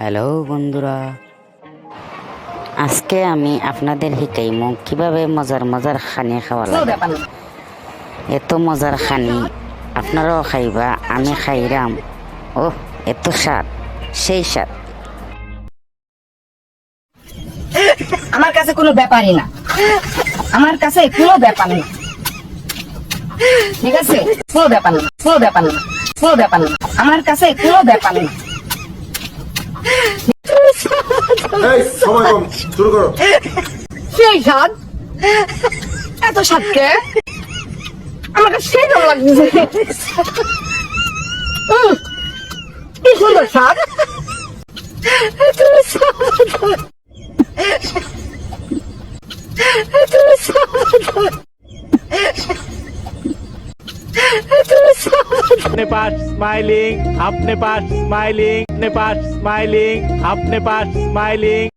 Hello বন্ধুরা, আজকে আমি আপনাদের শিকাইমু কিভাবে মজার মজার খানি খাওয়া লাগে। এত মজার খানি আপনারাও খাইবা, আমি খাইরাম। ও এত স্বাদ, সেই স্বাদ। আমার কাছে কোনো ব্যাপারই না, আমার কাছে কোনো ব্যাপার না, ঠিক আছে? কোনো ব্যাপার না, কোনো ব্যাপার না, কোনো ব্যাপার না, আমার কাছে কোনো ব্যাপার না। সময় কম, শুরু করো। সেই স্বাদ, এত স্বাদ কে? আমার কাছে সেই ভালো লাগছে। কি সুন্দর স্বাদ। अपने पास स्माइलिंग, अपने पास स्माइलिंग, अपने पास स्माइलिंग, अपने पास स्माइलिंग।